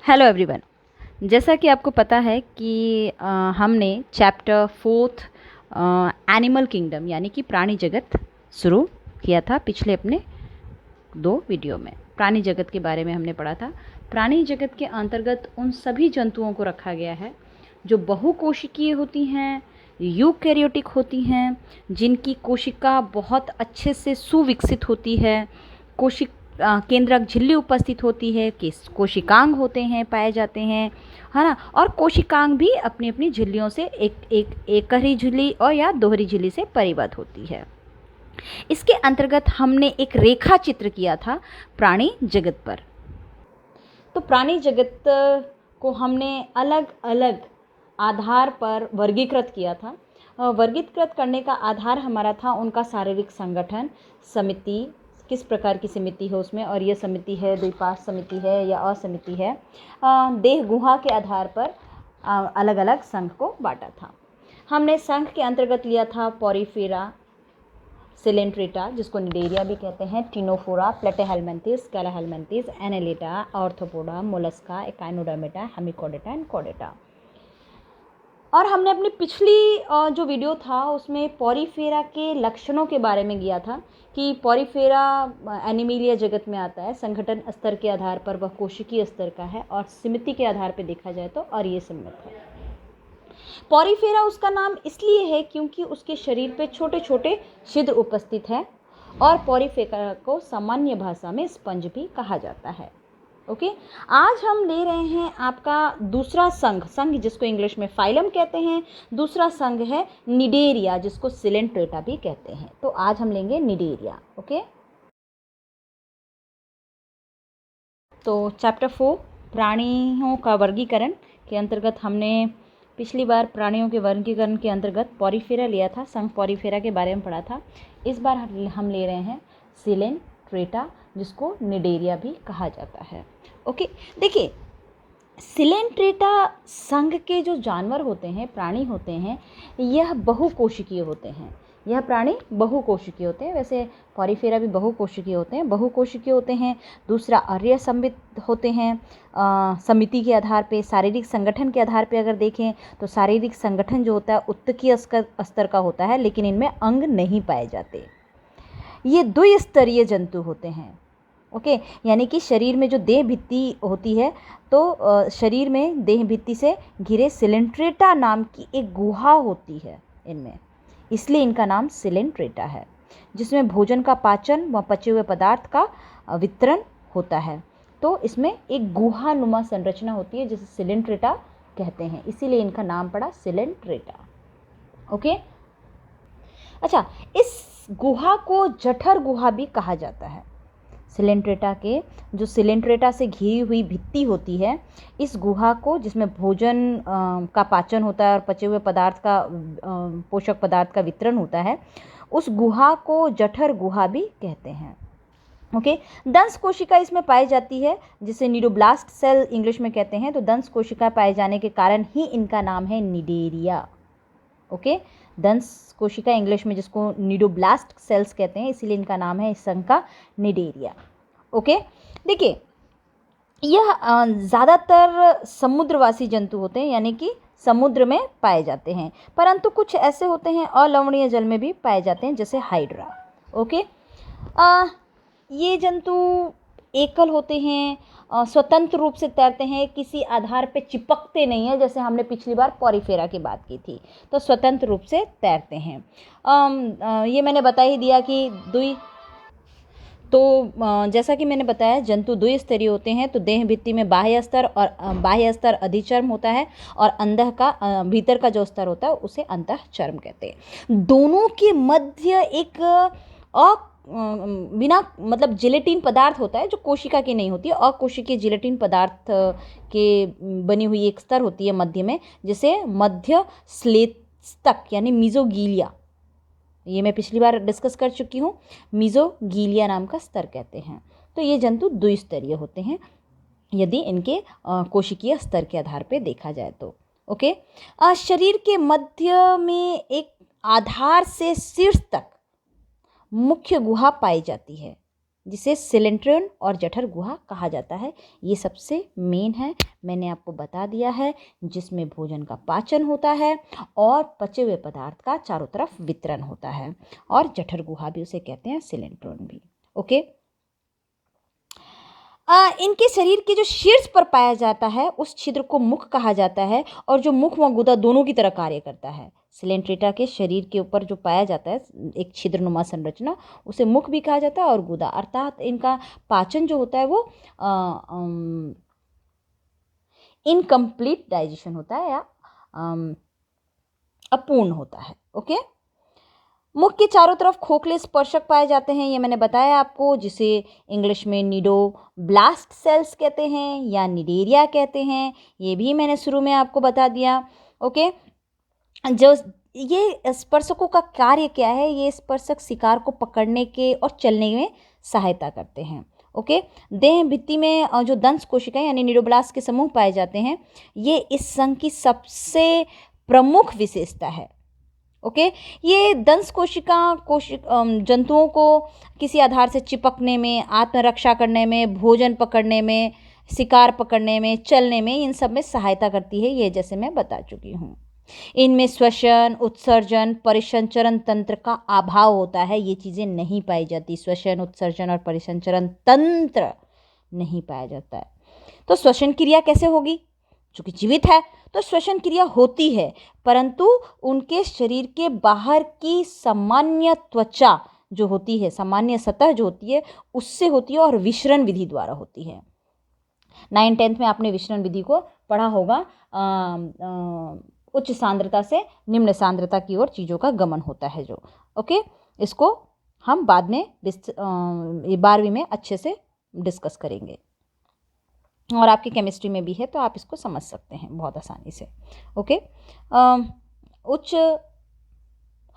Hello everyone. जैसा कि आपको पता है कि हमने चैप्टर 4 एनिमल किंगडम यानी कि प्राणी जगत शुरू किया था पिछले अपने 2 वीडियो में। प्राणी जगत के बारे में हमने पढ़ा था। प्राणी जगत के अंतर्गत उन सभी जंतुओं को रखा गया है जो बहुकोशिकीय होती हैं, यूकैरियोटिक होती हैं, जिनकी कोशिका बहुत अच्छे से सुविकसित होती है, केंद्रक झिल्ली उपस्थित होती है, कोशिकांग होते हैं, पाए जाते हैं, है ना। और कोशिकांग भी अपनी अपनी झिल्लियों से एकहरी झिल्ली और या दोहरी झिल्ली से परिबद्ध होती है। इसके अंतर्गत हमने एक रेखा चित्र किया था प्राणी जगत पर। तो प्राणी जगत को हमने अलग अलग आधार पर वर्गीकृत किया था। वर्गीकृत करने का आधार हमारा था उनका शारीरिक संगठन, समिति, किस प्रकार की समिति है उसमें, और यह समिति है द्विपार्श्व समिति है या असमिति है। देह गुहा के आधार पर अलग अलग संघ को बांटा था। हमने संघ के अंतर्गत लिया था पॉरीफेरा, सिलेंट्रेटा जिसको निडेरिया भी कहते हैं, Ctenophora, Platyhelminthes, Aschelminthes, Annelida, Arthropoda, Mollusca, Echinodermata, Hemichordata and कोडेटा। और हमने अपनी पिछली जो वीडियो था उसमें पॉरीफेरा के लक्षणों के बारे में किया था कि पॉरीफेरा एनिमेलिया जगत में आता है। संगठन स्तर के आधार पर वह कोशिकीय स्तर का है और समिति के आधार पर देखा जाए तो अरियसम्मित है। पॉरीफेरा उसका नाम इसलिए है क्योंकि उसके शरीर पे छोटे छोटे छिद्र उपस्थित हैं और पॉरीफेरा को सामान्य भाषा में स्पंज भी कहा जाता है। ओके, आज हम ले रहे हैं आपका दूसरा संघ जिसको इंग्लिश में फाइलम कहते हैं। दूसरा संघ है निडेरिया जिसको सिलेंट्रेटा भी कहते हैं। तो आज हम लेंगे निडेरिया। ओके, तो चैप्टर 4 प्राणियों का वर्गीकरण के अंतर्गत हमने पिछली बार प्राणियों के वर्गीकरण के अंतर्गत पॉरीफेरा लिया था, संघ पॉरीफेरा के बारे में पढ़ा था। इस बार हम ले रहे हैं सिलेंट्रेटा जिसको निडेरिया भी कहा जाता है। ओके, देखिए सिलेंट्रेटा संघ के जो जानवर होते हैं, प्राणी होते हैं, यह बहुकोशिकीय होते हैं। यह प्राणी बहुकोशिकीय होते हैं। वैसे पॉरीफेरा भी बहुकोशिकीय होते हैं। दूसरा अर्यसम्मित होते हैं। समिति के आधार पे, शारीरिक संगठन के आधार पे अगर देखें तो शारीरिक संगठन जो होता है उत्तकीय स्तर का होता है, लेकिन इनमें अंग नहीं पाए जाते। ये द्विस्तरीय जंतु होते हैं। ओके, यानी कि शरीर में जो देह भित्ति होती है तो शरीर में देह भित्ति से घिरे सिलेंट्रेटा नाम की एक गुहा होती है इनमें, इसलिए इनका नाम सिलेंट्रेटा है, जिसमें भोजन का पाचन व पचे हुए पदार्थ का वितरण होता है। तो इसमें एक गुहानुमा संरचना होती है जिसे सिलेंट्रेटा कहते हैं, इसीलिए इनका नाम पड़ा सिलेंट्रेटा। ओके, अच्छा, इस गुहा को जठर गुहा भी कहा जाता है। सिलेंट्रेटा के जो सिलेंट्रेटा से घिरी हुई भित्ति होती है, इस गुहा को, जिसमें भोजन का पाचन होता है और पचे हुए पदार्थ का पोषक पदार्थ का वितरण होता है, उस गुहा को जठर गुहा भी कहते हैं। ओके, दंश कोशिका इसमें पाई जाती है जिसे नीडोब्लास्ट सेल इंग्लिश में कहते हैं। तो दंश कोशिका पाए जाने के कारण ही इनका नाम है निडेरिया। ओके, दंश कोशिका इंग्लिश में जिसको नीडोब्लास्ट सेल्स कहते हैं, इसीलिए इनका नाम है इस संघ का निडेरिया। ओके, देखिए यह ज़्यादातर समुद्रवासी जंतु होते हैं, यानी कि समुद्र में पाए जाते हैं, परंतु कुछ ऐसे होते हैं अलवणीय जल में भी पाए जाते हैं, जैसे हाइड्रा। ओके, ये जंतु एकल होते हैं, स्वतंत्र रूप से तैरते हैं, किसी आधार पे चिपकते नहीं हैं, जैसे हमने पिछली बार पॉरीफेरा की बात की थी। तो स्वतंत्र रूप से तैरते हैं। ये मैंने बता ही दिया कि जैसा कि मैंने बताया जंतु द्विस्तरीय होते हैं। तो देह भित्ति में बाह्य स्तर अधिचर्म होता है और अंदर का भीतर का जो स्तर होता है उसे अंतःचर्म कहते हैं। दोनों के मध्य एक बिना मतलब जिलेटिन पदार्थ होता है जो कोशिका की नहीं होती है, अकोशिकीय जिलेटिन पदार्थ के बनी हुई एक स्तर होती है मध्य में, जिसे मध्य श्लेष्तक यानी मीजोगीलिया, ये मैं पिछली बार डिस्कस कर चुकी हूँ, मीजोगीलिया नाम का स्तर कहते हैं। तो ये जंतु द्विस्तरीय होते हैं यदि इनके कोशिकीय स्तर के आधार पे देखा जाए तो। ओके, शरीर के मध्य में एक आधार से शीर्ष तक मुख्य गुहा पाई जाती है। जिसे सिलेंट्रियन और जठर गुहा कहा जाता है। ये सबसे मेन है, मैंने आपको बता दिया है, जिसमें भोजन का पाचन होता है और पचे हुए पदार्थ का चारों तरफ वितरण होता है, और जठर गुहा भी उसे कहते हैं, सिलेंट्रियन भी। ओके, इनके शरीर के जो शीर्ष पर पाया जाता है उस छिद्र को मुख कहा जाता है, और जो मुख व गुदा दोनों की तरह कार्य करता है। सिलेंट्रेटा के शरीर के ऊपर जो पाया जाता है एक छिद्रनुमा संरचना, उसे मुख भी कहा जाता है और गुदा, अर्थात इनका पाचन जो होता है वो इनकम्प्लीट डाइजेशन होता है या अपूर्ण होता है। ओके, मुख के चारों तरफ खोखले स्पर्शक पाए जाते हैं, ये मैंने बताया आपको, जिसे इंग्लिश में निडोब्लास्ट सेल्स कहते हैं या निडेरिया कहते हैं, ये भी मैंने शुरू में आपको बता दिया। ओके, जो ये स्पर्शकों का कार्य क्या है, ये स्पर्शक शिकार को पकड़ने के और चलने में सहायता करते हैं। ओके, देह भित्ति में जो दंश कोशिकाएं यानी निडोब्लास्ट के समूह पाए जाते हैं, ये इस संघ की सबसे प्रमुख विशेषता है। ओके, ये दंश जंतुओं को किसी आधार से चिपकने में, आत्मरक्षा करने में, भोजन पकड़ने में, शिकार पकड़ने में, चलने में, इन सब में सहायता करती है, ये जैसे मैं बता चुकी हूँ। इनमें श्वसन, उत्सर्जन, परिसंचरण तंत्र का अभाव होता है, ये चीज़ें नहीं पाई जाती। श्वसन, उत्सर्जन और परिसंचरण तंत्र नहीं पाया जाता है। तो श्वसन क्रिया कैसे होगी? चूंकि जीवित है तो श्वसन क्रिया होती है, परंतु उनके शरीर के बाहर की सामान्य त्वचा जो होती है, सामान्य सतह जो होती है, उससे होती है और विसरण विधि द्वारा होती है। 9th-10th में आपने विसरण विधि को पढ़ा होगा। उच्च सांद्रता से निम्न सांद्रता की ओर चीज़ों का गमन होता है जो। ओके, इसको हम बाद में 12वीं में अच्छे से डिस्कस करेंगे, और आपकी केमिस्ट्री में भी है तो आप इसको समझ सकते हैं बहुत आसानी से। ओके, उच्च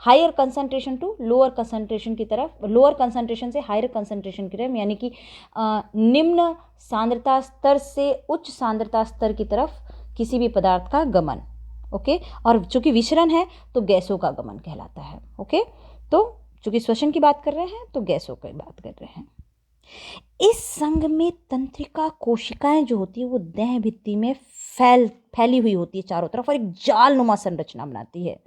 higher concentration to lower concentration की तरफ, लोअर कंसंट्रेशन से हायर कंसंट्रेशन की तरफ, यानी कि निम्न सांद्रता स्तर से उच्च सांद्रता स्तर की तरफ किसी भी पदार्थ का गमन। ओके, और चूंकि विसरण है तो गैसों का गमन कहलाता है। ओके, तो चूंकि श्वसन की बात कर रहे हैं तो गैसों की बात कर रहे हैं। इस संघ में तंत्रिका कोशिकाएं जो होती है वो देह भित्ति में फैली हुई होती है चारों तरफ, और एक जालनुमा संरचना बनाती है।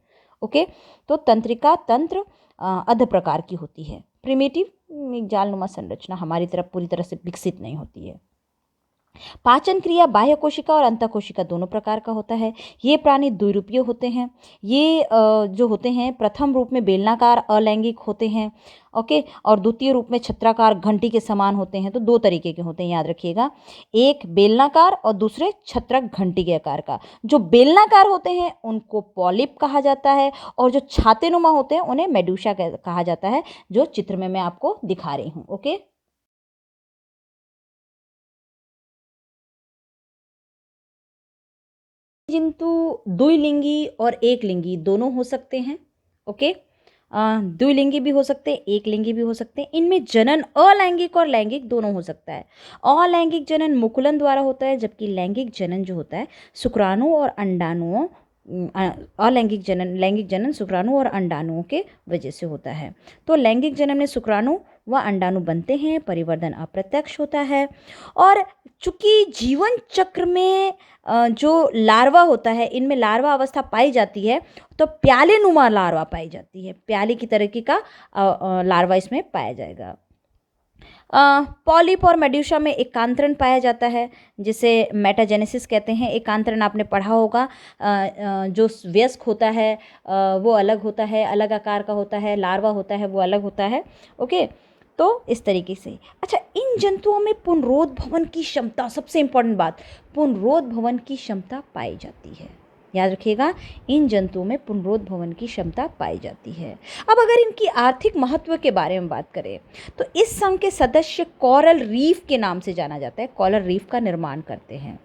ओके, तो तंत्रिका तंत्र अध प्रकार की होती है, प्रिमिटिव एक जालनुमा संरचना, हमारी तरफ पूरी तरह से विकसित नहीं होती है। पाचन क्रिया बाह्य कोशिका और अंतः कोशिका दोनों प्रकार का होता है। ये प्राणी द्विरूपीय होते हैं। ये जो होते हैं प्रथम रूप में बेलनाकार अलैंगिक होते हैं। ओके, और द्वितीय रूप में छत्राकार घंटी के समान होते हैं। तो दो तरीके के होते हैं, याद रखिएगा, एक बेलनाकार और दूसरे छत्रक घंटी के आकार का। जो बेलनाकार होते हैं उनको पॉलिप कहा जाता है, और जो छातेनुमा होते हैं उन्हें मेडूसा कहा जाता है, जो चित्र में मैं आपको दिखा रही हूँ। ओके, जंतु द्विलिंगी और एक लिंगी दोनों हो सकते हैं। ओके, द्विलिंगी भी हो सकते हैं, एक लिंगी भी हो सकते हैं। इनमें जनन अलैंगिक और लैंगिक दोनों हो सकता है। अलैंगिक जनन मुकुलन द्वारा होता है, जबकि लैंगिक जनन जो होता है शुक्राणु और अंडाणुओं, अलैंगिक जनन, लैंगिक जनन शुक्राणु और अंडाणुओं के वजह से होता है। तो लैंगिक जनन में शुक्राणु व अंडाणु बनते हैं, परिवर्धन अप्रत्यक्ष होता है। और चूंकि जीवन चक्र में जो लार्वा होता है, इनमें लार्वा अवस्था पाई जाती है, तो प्याले नुमा लार्वा पाई जाती है, प्याले की तरह का लार्वा इसमें पाया जाएगा। पॉलिप और मेड्यूसा में एकांतरण पाया जाता है, जिसे मेटाजेनेसिस कहते हैं। एकांतरण आपने पढ़ा होगा, जो वयस्क होता है वो अलग होता है, अलग आकार का होता है, लार्वा होता है वो अलग होता है। ओके, तो इस तरीके से। अच्छा, इन जंतुओं में पुनरोध भवन की क्षमता, सबसे इंपॉर्टेंट बात, पुनरोध भवन की क्षमता पाई जाती है। याद रखिएगा, इन जंतुओं में पुनरोध भवन की क्षमता पाई जाती है। अब अगर इनकी आर्थिक महत्व के बारे में बात करें तो इस संघ के सदस्य कोरल रीफ के नाम से जाना जाता है। कोरल रीफ का निर्माण करते हैं,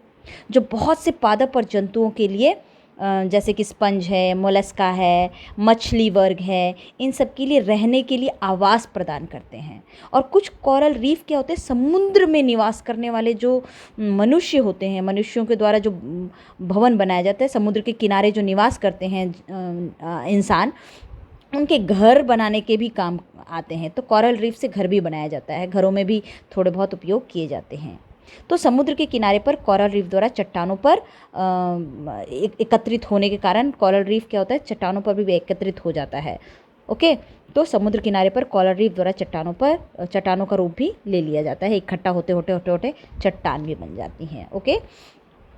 जो बहुत से पादप और जंतुओं के लिए, जैसे कि स्पंज है, मोलस्का है, मछली वर्ग है, इन सब के लिए रहने के लिए आवास प्रदान करते हैं। और कुछ कोरल रीफ क्या होते हैं, समुद्र में निवास करने वाले जो मनुष्य होते हैं, मनुष्यों के द्वारा जो भवन बनाया जाता है, समुद्र के किनारे जो निवास करते हैं इंसान, उनके घर बनाने के भी काम आते हैं। तो कोरल रीफ से घर भी बनाया जाता है, घरों में भी थोड़े बहुत उपयोग किए जाते हैं। तो समुद्र के किनारे पर कोरल रीफ द्वारा चट्टानों पर एकत्रित होने के कारण कोरल रीफ क्या होता है, चट्टानों पर भी एकत्रित हो जाता है। ओके, तो समुद्र किनारे पर कोरल रीफ द्वारा चट्टानों का रूप भी ले लिया जाता है, इकट्ठा होते होते होते होते चट्टान भी बन जाती हैं। ओके,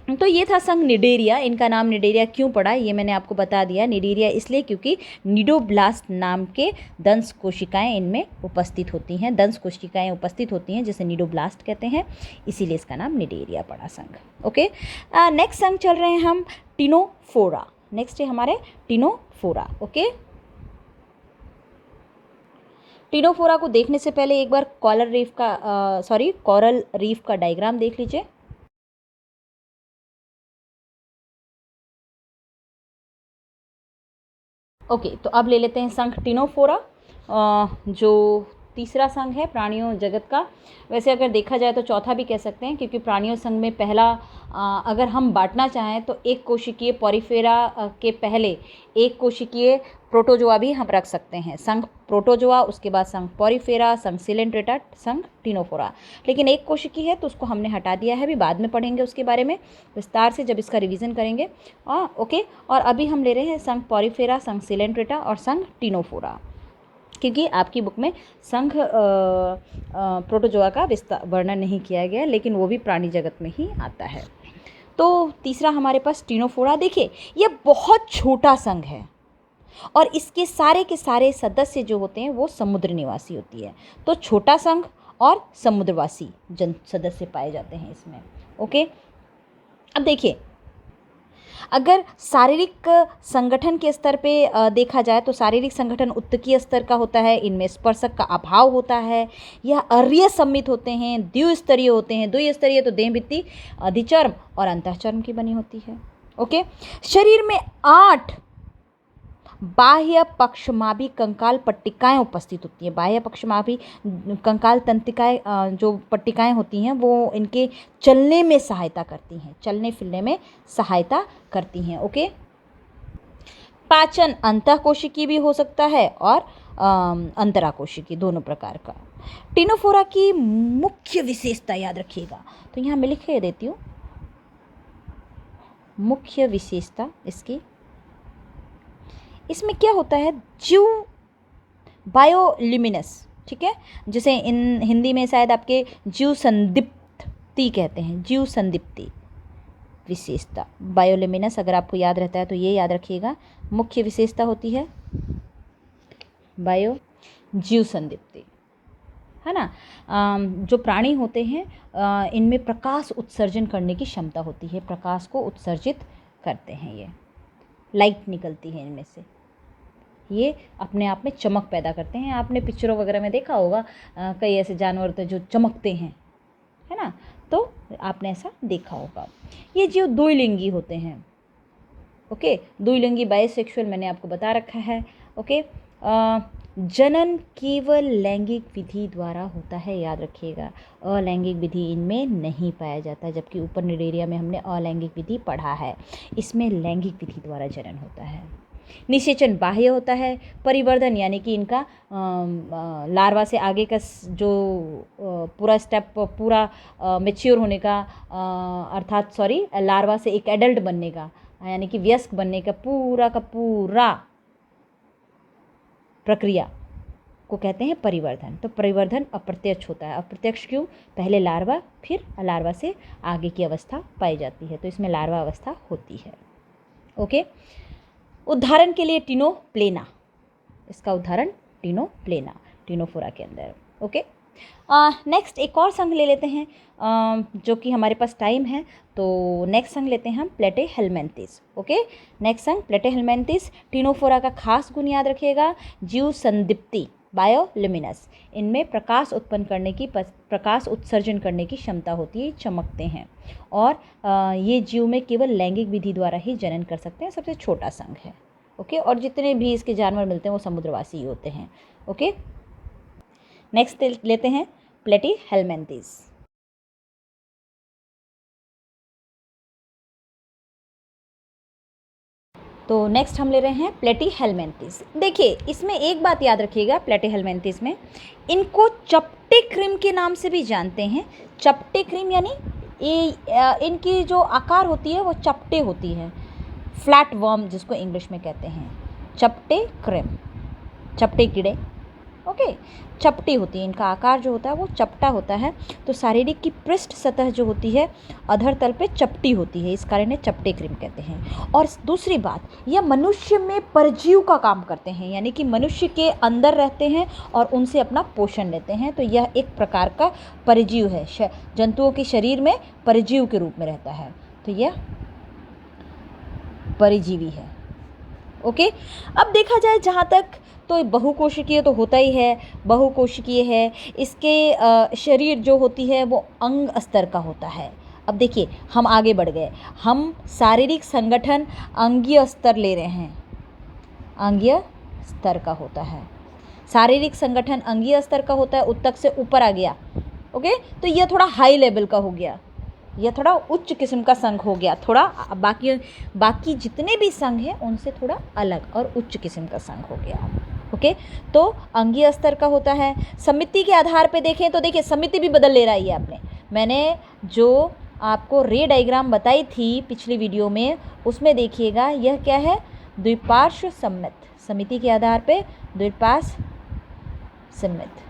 तो ये था संघ निडेरिया। इनका नाम निडेरिया क्यों पड़ा ये मैंने आपको बता दिया। निडेरिया इसलिए क्योंकि निडोब्लास्ट नाम के दंश कोशिकाएं इनमें उपस्थित होती हैं, दंश कोशिकाएं उपस्थित होती हैं जिसे निडोब्लास्ट कहते हैं, इसीलिए इसका नाम निडेरिया पड़ा संघ। ओके, नेक्स्ट संघ चल रहे हैं हम टिनोफोरा। नेक्स्ट है हमारे टिनोफोरा। ओके, टिनोफोरा को देखने से पहले एक बार कोरल रीफ का डायग्राम देख लीजिए। ओके, तो अब ले लेते हैं संघ टिनोफोरा, जो तीसरा संघ है प्राणियों जगत का। वैसे अगर देखा जाए तो चौथा भी कह सकते हैं, क्योंकि प्राणियों संघ में पहला अगर हम बांटना चाहें तो एक कोशिकीय पॉरीफेरा के पहले एक कोशिकीय प्रोटोजोआ भी हम रख सकते हैं। संघ प्रोटोजोआ, उसके बाद संघ पॉरीफेरा, संघ सिलेंट्रेटा, संघ टिनोफोरा। लेकिन एक कोशिकीय है तो उसको हमने हटा दिया है, अभी बाद में पढ़ेंगे उसके बारे में विस्तार से जब इसका रिवीजन करेंगे। ओके, और अभी हम ले रहे हैं संघ पॉरीफेरा, संघ सिलेंट्रेटा और संघ टिनोफोरा, क्योंकि आपकी बुक में संघ प्रोटोजोआ का वर्णन नहीं किया गया, लेकिन वो भी प्राणी जगत में ही आता है। तो तीसरा हमारे पास टिनोफोरा। देखिए, ये बहुत छोटा संघ है और इसके सारे के सारे सदस्य जो होते हैं वो समुद्र निवासी होती है। तो छोटा संघ और समुद्रवासी सदस्य पाए जाते हैं इसमें। ओके, अब देखिए, अगर शारीरिक संगठन के स्तर पे देखा जाए तो शारीरिक संगठन उत्तकीय स्तर का होता है, इनमें स्पर्शक का अभाव होता है, यह अर्य सम्मित होते हैं, द्विस्तरीय होते हैं। द्विस्तरीय तो देह भित्ति, अधिचर्म और अंतःचर्म की बनी होती है। ओके, शरीर में 8 बाह्य पक्षमाभी कंकाल पट्टिकाएं उपस्थित होती हैं। बाह्य पक्षमाभी कंकाल तंत्रिकाएं जो पट्टिकाएं होती हैं वो इनके चलने में सहायता करती हैं, चलने फिरने में सहायता करती हैं। ओके, पाचन अंतःकोशिकीय भी हो सकता है और अंतराकोशिकीय, दोनों प्रकार का। टिनोफोरा की मुख्य विशेषता याद रखिएगा, तो यहाँ मैं लिख के देती हूँ मुख्य विशेषता इसकी। इसमें क्या होता है, जीव बायोल्यूमिनस, ठीक है, जिसे इन हिंदी में शायद आपके जीव संदीप्ति कहते हैं, जीव संदीप्ति विशेषता बायोल्यूमिनस। अगर आपको याद रहता है तो ये याद रखिएगा, मुख्य विशेषता होती है जीव संदीप्ति, है ना। जो प्राणी होते हैं इनमें प्रकाश उत्सर्जन करने की क्षमता होती है, प्रकाश को उत्सर्जित करते हैं, ये लाइट निकलती है इनमें से, ये अपने आप में चमक पैदा करते हैं। आपने पिक्चरों वगैरह में देखा होगा कई ऐसे जानवर होते हैं जो चमकते हैं, है ना, तो आपने ऐसा देखा होगा। ये जीव द्विलिंगी होते हैं। ओके, द्विलिंगी बाइसेक्सुअल मैंने आपको बता रखा है। ओके, जनन केवल लैंगिक विधि द्वारा होता है, याद रखिएगा, अलैंगिक विधि इनमें नहीं पाया जाता, जबकि ऊपर निडेरिया में हमने अलैंगिक विधि पढ़ा है, इसमें लैंगिक विधि द्वारा जनन होता है। निषेचन बाह्य होता है। परिवर्धन यानी कि इनका लार्वा से आगे का जो पूरा स्टेप, पूरा मैच्योर होने का, अर्थात लार्वा से एक एडल्ट बनने का, यानी कि वयस्क बनने का पूरा प्रक्रिया को कहते हैं परिवर्धन। तो परिवर्धन अप्रत्यक्ष होता है। अप्रत्यक्ष क्यों? पहले लार्वा, फिर लार्वा से आगे की अवस्था पाई जाती है, तो इसमें लार्वा अवस्था होती है। ओके, उदाहरण के लिए टिनोप्लेना, इसका उदाहरण टिनोप्लेना, टिनोफोरा के अंदर। ओके, नेक्स्ट एक और संघ ले लेते हैं, जो कि हमारे पास टाइम है, तो नेक्स्ट संघ लेते हैं हम प्लेटेहेल्मिन्थिस। ओके, नेक्स्ट संघ प्लेटेहेल्मिन्थिस। टिनोफोरा का खास गुण याद रखिएगा, जीव संदीप्ति बायोल्यूमिनस, इनमें प्रकाश उत्पन्न करने की, प्रकाश उत्सर्जन करने की क्षमता होती है, चमकते हैं, और ये जीव में केवल लैंगिक विधि द्वारा ही जनन कर सकते हैं, सबसे छोटा संघ है। ओके, और जितने भी इसके जानवर मिलते हैं वो समुद्रवासी ही होते हैं। ओके, नेक्स्ट लेते हैं प्लेटेहेल्मिन्थिस। तो नेक्स्ट हम ले रहे हैं प्लेटीहेलमिन्थेस। देखिए इसमें एक बात याद रखिएगा, प्लेटीहेलमिन्थेस में इनको चपटे क्रीम के नाम से भी जानते हैं। चपटे क्रीम यानी इनकी जो आकार होती है वो चपटे होती है, फ्लैट वर्म जिसको इंग्लिश में कहते हैं, चपटे क्रीम, चपटे कीड़े। ओके, चपटी होती है, इनका आकार जो होता है वो चपटा होता है। तो शारीरिक की पृष्ठ सतह जो होती है अधर तल पे चपटी होती है, इस कारण इन्हें चपटे क्रीम कहते हैं। और दूसरी बात, यह मनुष्य में परजीव का काम करते हैं, यानी कि मनुष्य के अंदर रहते हैं और उनसे अपना पोषण लेते हैं। तो यह एक प्रकार का परजीव है, जंतुओं के शरीर में परजीव के रूप में रहता है, तो यह परजीवी है। ओके, अब देखा जाए जहाँ तक, तो बहुकोशिकीय तो होता ही है, बहुकोशिकीय है। इसके शरीर जो होती है वो अंग स्तर का होता है। अब देखिए हम आगे बढ़ गए, हम शारीरिक संगठन अंगीय स्तर ले रहे हैं, अंगीय स्तर का होता है, शारीरिक संगठन अंगीय स्तर का होता है, उत्तक से ऊपर आ गया। ओके, तो यह थोड़ा हाई लेवल का हो गया, यह थोड़ा उच्च किस्म का संघ हो गया, थोड़ा बाकी जितने भी संघ हैं उनसे थोड़ा अलग और उच्च किस्म का संघ हो गया। ओके, तो अंगीय स्तर का होता है। समिति के आधार पे देखें तो देखिए समिति भी बदल ले रहा है आपने, मैंने जो आपको रे डायग्राम बताई थी पिछली वीडियो में उसमें देखिएगा यह क्या है, द्विपार्श्व सममित, समिति के आधार पे द्विपार्श्व सममित,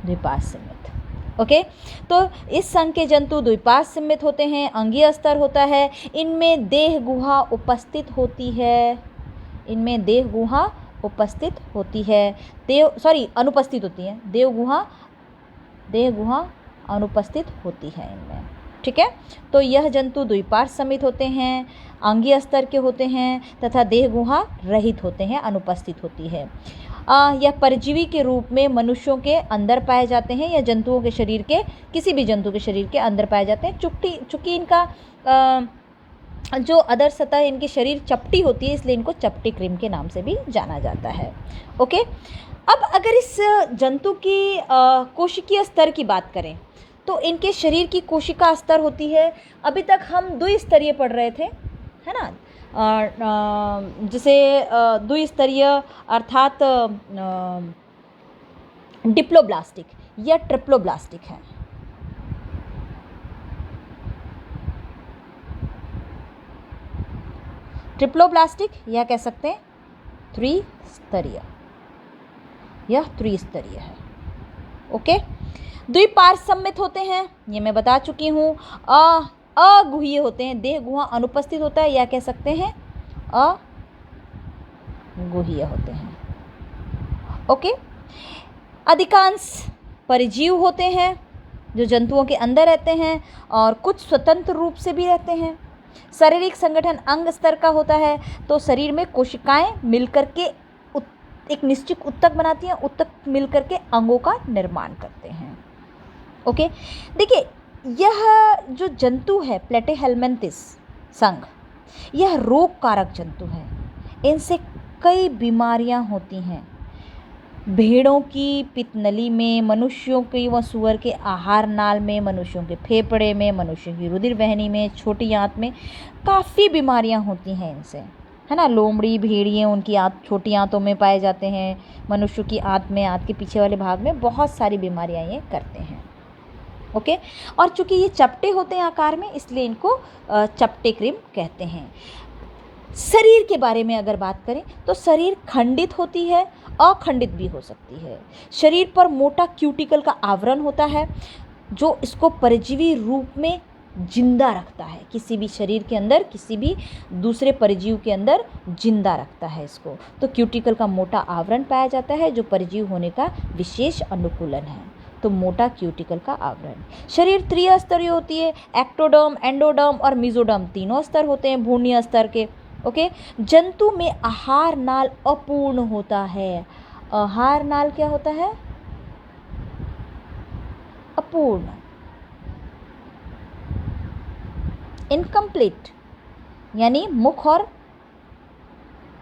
द्विपार्श्व सममित। ओके, तो इस संघ के जंतु द्विपार्श्व सममित होते हैं, अंगीय स्तर होता है, इनमें देह गुहा उपस्थित होती है, इनमें देह गुहा उपस्थित होती है, अनुपस्थित होती है, देह गुहा अनुपस्थित होती है इनमें। ठीक है, तो यह जंतु द्विपार्श्व सममित होते हैं, अंगीय स्तर के होते हैं तथा देह गुहा रहित होते हैं, अनुपस्थित होती है। यह परजीवी के रूप में मनुष्यों के अंदर पाए जाते हैं या जंतुओं के शरीर के, किसी भी जंतु के शरीर के अंदर पाए जाते हैं। चूँकि इनका जो अदर सतह इनके शरीर चपटी होती है इसलिए इनको चपटी क्रीम के नाम से भी जाना जाता है। ओके, अब अगर इस जंतु की कोशिकीय स्तर की बात करें तो इनके शरीर की कोशिका स्तर होती है, अभी तक हम द्विस्तरीय पढ़ रहे थे, है ना, जिसे द्विस्तरीय अर्थात डिप्लोब्लास्टिक या ट्रिप्लोब्लास्टिक है। ट्रिप्लोब्लास्टिक या कह सकते हैं त्रिस्तरीय, यह त्रिस्तरीय है। ओके, द्विपार्श्व सममित होते हैं, ये मैं बता चुकी हूँ। अगुहीय होते हैं, देह गुहा अनुपस्थित होता है या कह सकते हैं अगुहीय होते हैं। ओके, अधिकांश परजीव होते हैं जो जंतुओं के अंदर रहते हैं और कुछ स्वतंत्र रूप से भी रहते हैं। शारीरिक संगठन अंग स्तर का होता है, तो शरीर में कोशिकाएं मिलकर के एक निश्चित उत्तक बनाती हैं, उत्तक मिलकर के अंगों का निर्माण करते हैं। ओके, देखिए यह जो जंतु है प्लेटीहेलमिन्थेस संघ, यह रोग कारक जंतु है, इनसे कई बीमारियां होती हैं। भेड़ों की पित्तनली में, मनुष्यों की व सुअर के आहार नाल में, मनुष्यों के फेफड़े में, मनुष्यों की रुधिर वाहिनी में, छोटी आंत में काफ़ी बीमारियां होती हैं इनसे, है ना। लोमड़ी, भेड़िए उनकी छोटी आंतों में पाए जाते हैं, मनुष्य की आंत में, आंत के पीछे वाले भाग में बहुत सारी बीमारियां ये करते हैं। ओके, और चूँकि ये चपटे होते हैं आकार में इसलिए इनको चपटे क्रीम कहते हैं। शरीर के बारे में अगर बात करें तो शरीर खंडित होती है, अखंडित भी हो सकती है। शरीर पर मोटा क्यूटिकल का आवरण होता है जो इसको परजीवी रूप में जिंदा रखता है, किसी भी शरीर के अंदर, किसी भी दूसरे परजीव के अंदर जिंदा रखता है इसको। तो क्यूटिकल का मोटा आवरण पाया जाता है जो परजीव होने का विशेष अनुकूलन है, तो मोटा क्यूटिकल का आवरण। शरीर त्रिस्तरीय होती है, एक्टोडर्म, एंडोडर्म और मेसोडर्म तीनों स्तर होते हैं भ्रूणीय स्तर के। ओके, जंतु में आहार नाल अपूर्ण होता है। आहार नाल क्या होता है? अपूर्ण, इनकम्प्लीट, यानी मुख और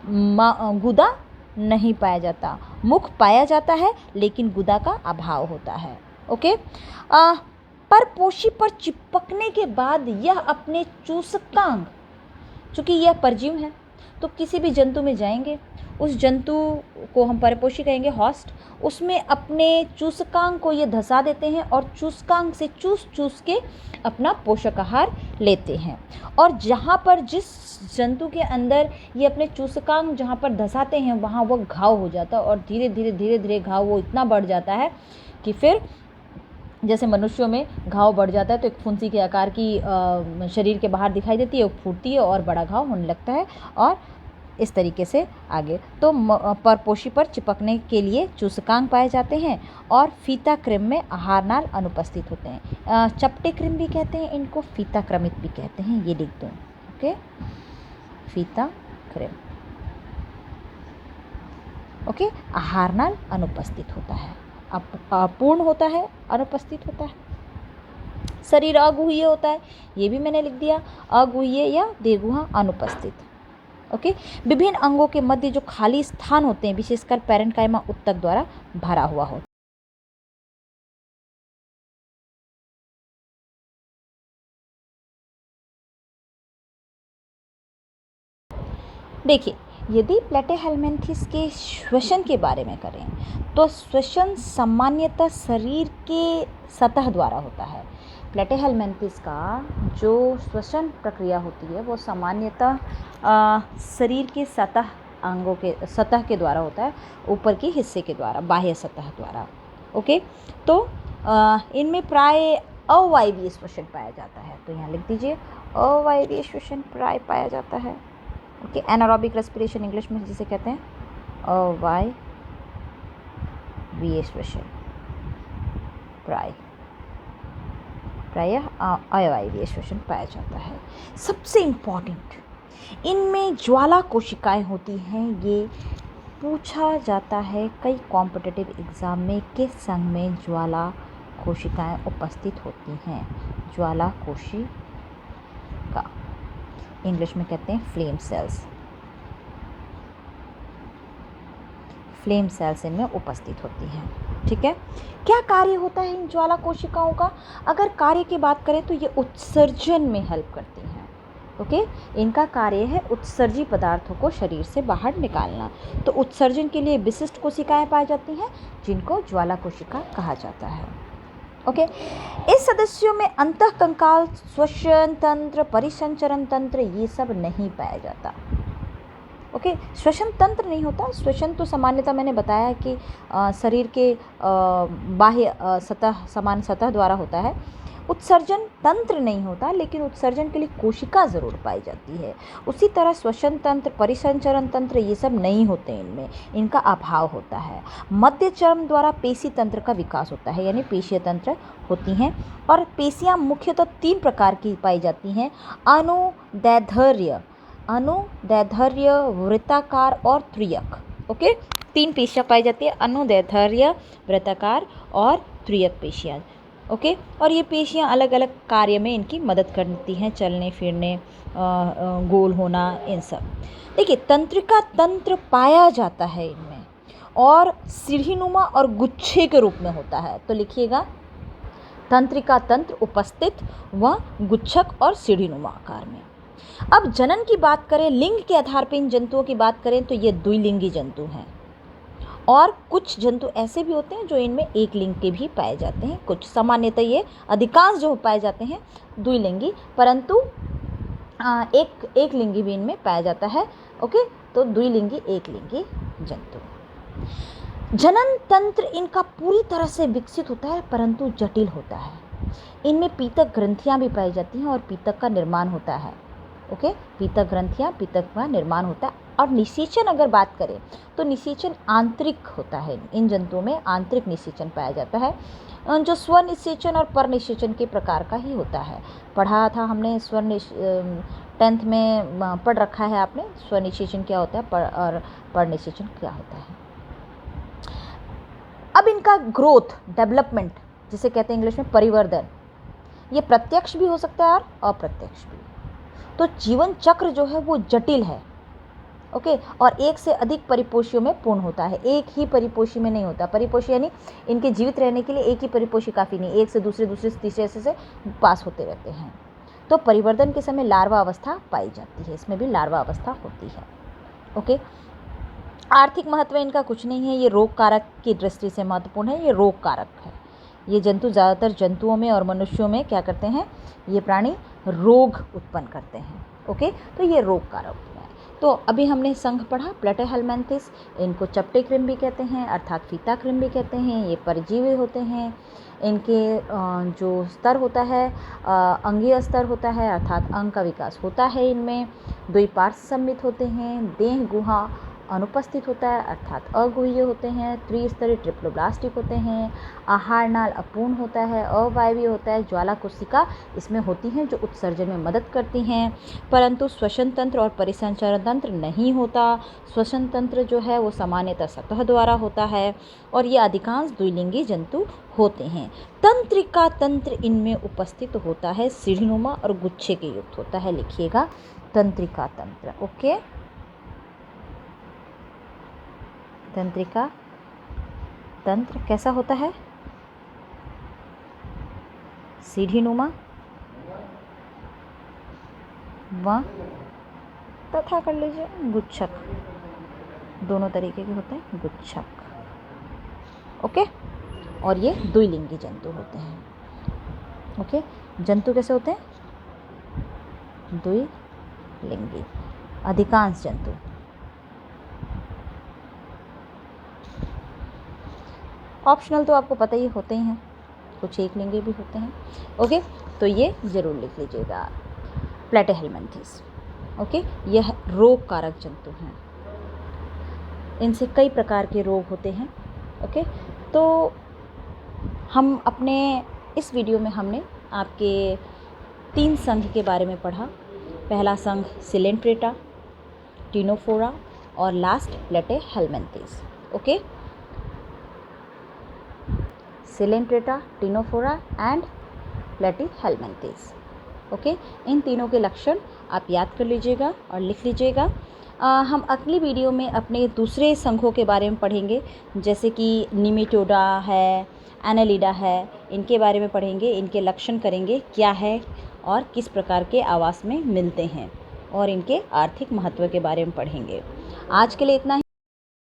गुदा नहीं पाया जाता। मुख पाया जाता है लेकिन गुदा का अभाव होता है। ओके, परपोषी पर चिपकने के बाद यह अपने चूसकांग, चूँकि यह परजीव है, तो किसी भी जंतु में जाएंगे, उस जंतु को हम परपोषी कहेंगे, होस्ट, उसमें अपने चूसकांग को ये धंसा देते हैं और चूसकांग से चूस के अपना पोषक आहार लेते हैं। और जहाँ पर जिस जंतु के अंदर ये अपने चूसकांग जहाँ पर धंसाते हैं वहाँ वो घाव हो जाता है और धीरे धीरे घाव वो इतना बढ़ जाता है कि फिर जैसे मनुष्यों में घाव बढ़ जाता है तो एक फुंसी के आकार की शरीर के बाहर दिखाई देती है, वो फूटती है और बड़ा घाव होने लगता है और इस तरीके से आगे। तो परपोषी पर चिपकने के लिए चूसकांग पाए जाते हैं और फीता कृमि में आहार नाल अनुपस्थित होते हैं। चपटे कृमि भी कहते हैं इनको, फीता कृमित भी कहते हैं, ये लिख दो। ओके, फीता कृमि। ओके, आहार नाल अनुपस्थित होता है, अपूर्ण होता है, अनुपस्थित होता है। शरीर अगुह्य होता है, ये भी मैंने लिख दिया, अगुह्य या देहगुहा अनुपस्थित। ओके, विभिन्न अंगों के मध्य जो खाली स्थान होते हैं विशेषकर पैरेन्काइमा उत्तक द्वारा भरा हुआ होता है। देखिए, यदि प्लेटेहेल्मिन्थेस के श्वसन के बारे में करें तो श्वसन सामान्यतः शरीर के सतह द्वारा होता है। प्लेटेहेल्मिन्थेस का जो श्वसन प्रक्रिया होती है वो सामान्यतः शरीर के अंगों के सतह के द्वारा होता है, ऊपर के हिस्से के द्वारा, बाह्य सतह द्वारा। ओके, तो इनमें प्राय अवायवीय श्वसन पाया जाता है, तो यहाँ लिख दीजिए अवायवीय श्वसन प्राय पाया जाता है। ओके, एनारोबिक रेस्पिरेशन इंग्लिश में जिसे कहते हैं अवायवीय श्वसन, प्रायः अवायवीय श्वसन पाया जाता है। सबसे इम्पॉर्टेंट, इनमें ज्वाला कोशिकाएं होती हैं। ये पूछा जाता है कई कॉम्पिटिटिव एग्ज़ाम में, किस संघ में ज्वाला कोशिकाएं उपस्थित होती हैं। ज्वाला कोशिका इंग्लिश में कहते हैं फ्लेम सेल्स। फ्लेम सेल्स इनमें उपस्थित होती हैं। ठीक है, क्या कार्य होता है इन ज्वाला कोशिकाओं का? अगर कार्य की बात करें तो ये उत्सर्जन में हेल्प करती हैं। ओके, इनका कार्य है उत्सर्जी पदार्थों को शरीर से बाहर निकालना। तो उत्सर्जन के लिए विशिष्ट कोशिकाएं पाई जाती हैं जिनको ज्वाला कोशिका कहा जाता है। ओके, इस सदस्यों में अंतःकंकाल, श्वसन तंत्र, परिसंचरण तंत्र ये सब नहीं पाया जाता। ओके, श्वसन तंत्र नहीं होता। श्वसन तो सामान्यतः मैंने बताया कि शरीर के बाह्य सतह, समान सतह द्वारा होता है। उत्सर्जन तंत्र नहीं होता, लेकिन उत्सर्जन के लिए कोशिका ज़रूर पाई जाती है। उसी तरह श्वसन तंत्र, परिसंचरण तंत्र ये सब नहीं होते, इनमें इनका अभाव होता है। मध्य चर्म द्वारा पेशी तंत्र का विकास होता है, यानी पेशीय तंत्र होती हैं। और पेशियाँ मुख्यतः 3 प्रकार की पाई जाती हैं, अनुदैर्ध्य, वृत्ताकार और त्रियक। ओके, 3 पेशियाँ पाई जाती है, अनुदैर्ध्य, वृत्ताकार और त्रियक पेशियाँ। ओके, और ये पेशियाँ अलग अलग कार्य में इनकी मदद करती हैं, चलने फिरने, गोल होना, इन सब। देखिए, तंत्रिका तंत्र पाया जाता है इनमें और सीढ़ीनुमा और गुच्छे के रूप में होता है। तो लिखिएगा, तंत्रिका तंत्र उपस्थित व गुच्छक और सीढ़ीनुमा आकार में। अब जनन की बात करें, लिंग के आधार पर इन जंतुओं की बात करें तो ये द्विलिंगी जंतु हैं और कुछ जंतु ऐसे भी होते हैं जो इनमें एक लिंग के भी पाए जाते हैं। कुछ, सामान्यतः ये अधिकांश जो पाए जाते हैं द्विलिंगी, परंतु एक लिंगी भी इनमें पाया जाता है। ओके, तो द्विलिंगी, एक लिंगी जंतु। जनन तंत्र इनका पूरी तरह से विकसित होता है परंतु जटिल होता है। इनमें पीतक ग्रंथियां भी पाई जाती हैं और पीतक का निर्माण होता है। ओके, पीतक ग्रंथियां, पीतक का निर्माण होता है। और निषेचन अगर बात करें तो निषेचन आंतरिक होता है। इन जंतुओं में आंतरिक निषेचन पाया जाता है, जो स्वनिषेचन और परनिषेचन के प्रकार का ही होता है। पढ़ा था हमने 10th में पढ़ रखा है आपने, स्वनिषेचन क्या होता है और परनिषेचन क्या होता है। अब इनका ग्रोथ, डेवलपमेंट जिसे कहते हैं इंग्लिश में परिवर्धन, ये प्रत्यक्ष भी हो सकता है और अप्रत्यक्ष भी। तो जीवन चक्र जो है वो जटिल है। ओके, और एक से अधिक परिपोषियों में पूर्ण होता है, एक ही परिपोषी में नहीं होता। परिपोषी यानी इनके जीवित रहने के लिए एक ही परिपोषी काफ़ी नहीं, एक से दूसरे से तीसरे से पास होते रहते हैं। तो परिवर्धन के समय लार्वा अवस्था पाई जाती है, इसमें भी लार्वा अवस्था होती है। ओके, आर्थिक महत्व इनका कुछ नहीं है, ये रोग कारक की दृष्टि से महत्वपूर्ण है, ये रोग कारक है। ये जंतु ज़्यादातर जंतुओं में और मनुष्यों में क्या करते हैं, ये प्राणी रोग उत्पन्न करते हैं। ओके, तो ये रोग कारक है। तो अभी हमने संघ पढ़ा प्लेटेहेल्मिन्थेस, इनको चपटे कृमि भी कहते हैं अर्थात फीता कृमि भी कहते हैं। ये परजीवी होते हैं। इनके जो स्तर होता है अंगीय स्तर होता है अर्थात अंग का विकास होता है इनमें। द्विपार्श्व सम्मित होते हैं। देह गुहा अनुपस्थित होता है अर्थात अगुह्य होते हैं। त्रिस्तरीय ट्रिप्लोब्लास्टिक होते हैं। आहार नाल अपूर्ण होता है, अवायवीय होता है। ज्वाला कोशिका इसमें होती हैं जो उत्सर्जन में मदद करती हैं, परंतु श्वसन तंत्र और परिसंचरण तंत्र नहीं होता। श्वसन तंत्र जो है वो सामान्यतः सतह द्वारा होता है और ये अधिकांश द्विलिंगी जंतु होते हैं। तंत्रिका तंत्र इनमें उपस्थित होता है, सीढ़ीनुमा और गुच्छे के युक्त होता है। लिखिएगा तंत्रिका तंत्र। ओके, तंत्रिका तंत्र कैसा होता है, सीढ़ीनुमा व तथा कर लीजिए गुच्छक, दोनों तरीके के होते हैं गुच्छक। ओके, और ये द्विलिंगी जंतु होते हैं। ओके, जंतु कैसे होते हैं, द्विलिंगी, अधिकांश जंतु। ऑप्शनल तो आपको पता ही होते ही हैं, कुछ एक लिंगी भी होते हैं। ओके, तो ये ज़रूर लिख लीजिएगा प्लेटेहेल्मिन्थेस। ओके, यह रोग कारक जंतु हैं, इनसे कई प्रकार के रोग होते हैं। ओके, तो हम अपने इस वीडियो में हमने आपके 3 संघ के बारे में पढ़ा। पहला संघ सिलेंट्रेटा, टिनोफोरा और last Platyhelminthes. Okay, Coelenterata, Ctenophora and Platyhelminthes. Okay, इन तीनों के लक्षण आप याद कर लीजिएगा और लिख लीजिएगा। हम अगली वीडियो में अपने दूसरे संघों के बारे में पढ़ेंगे, जैसे कि निमेटोडा है, एनालिडा है, इनके बारे में पढ़ेंगे, इनके लक्षण करेंगे क्या है और किस प्रकार के आवास में मिलते हैं और इनके आर्थिक महत्व के बारे में पढ़ेंगे। आज के लिए इतना ही।